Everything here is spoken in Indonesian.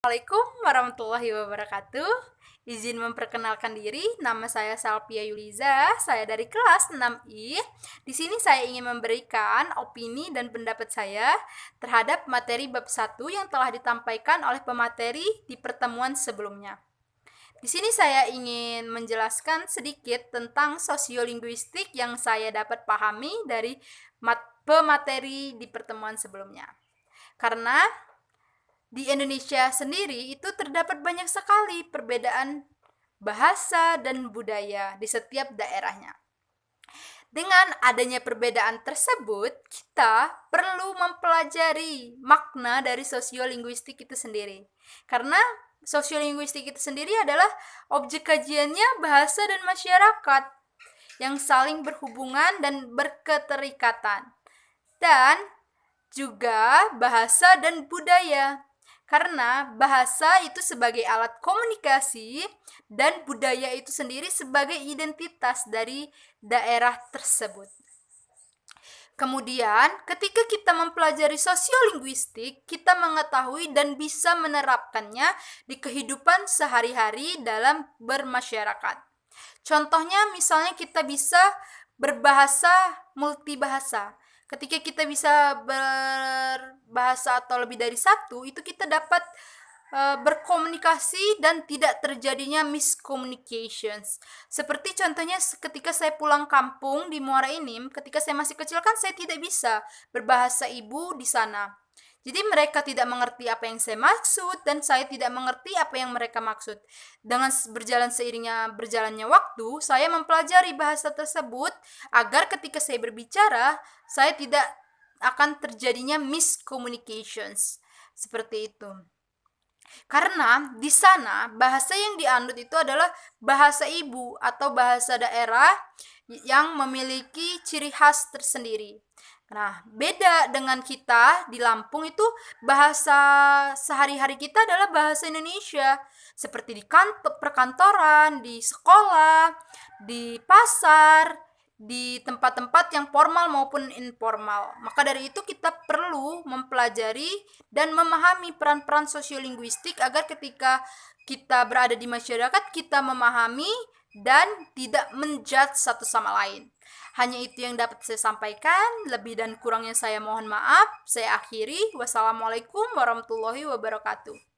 Assalamualaikum warahmatullahi wabarakatuh. Izin memperkenalkan diri, nama saya Salpia Yuliza, saya dari kelas 6I. Di sini saya ingin memberikan opini dan pendapat saya terhadap materi bab 1 yang telah ditampaikan oleh pemateri di pertemuan sebelumnya. Di sini saya ingin menjelaskan sedikit tentang sosiolinguistik yang saya dapat pahami dari pemateri di pertemuan sebelumnya. Karena di Indonesia sendiri itu terdapat banyak sekali perbedaan bahasa dan budaya di setiap daerahnya. Dengan adanya perbedaan tersebut, kita perlu mempelajari makna dari sosiolinguistik itu sendiri. Karena sosiolinguistik itu sendiri adalah objek kajiannya bahasa dan masyarakat yang saling berhubungan dan berketerikatan. Dan juga bahasa dan budaya. Karena bahasa itu sebagai alat komunikasi dan budaya itu sendiri sebagai identitas dari daerah tersebut. Kemudian, ketika kita mempelajari sosiolinguistik, kita mengetahui dan bisa menerapkannya di kehidupan sehari-hari dalam bermasyarakat. Contohnya, misalnya kita bisa berbahasa multibahasa. Ketika kita bisa berbahasa atau lebih dari satu, itu kita dapat berkomunikasi dan tidak terjadinya miscommunications. Seperti contohnya ketika saya pulang kampung di Muara Enim, ketika saya masih kecil kan saya tidak bisa berbahasa ibu di sana. Jadi mereka tidak mengerti apa yang saya maksud dan saya tidak mengerti apa yang mereka maksud. Dengan berjalannya waktu, saya mempelajari bahasa tersebut agar ketika saya berbicara, saya tidak akan terjadinya miscommunications. Seperti itu. Karena di sana bahasa yang dianut itu adalah bahasa ibu atau bahasa daerah yang memiliki ciri khas tersendiri. Nah, beda dengan kita di Lampung itu bahasa sehari-hari kita adalah bahasa Indonesia. Seperti di perkantoran, di sekolah, di pasar, di tempat-tempat yang formal maupun informal. Maka dari itu kita perlu mempelajari dan memahami peran-peran sosiolinguistik agar ketika kita berada di masyarakat kita memahami dan tidak menjudge satu sama lain. Hanya itu yang dapat saya sampaikan. Lebih dan kurangnya saya mohon maaf. Saya akhiri. Wassalamualaikum warahmatullahi wabarakatuh.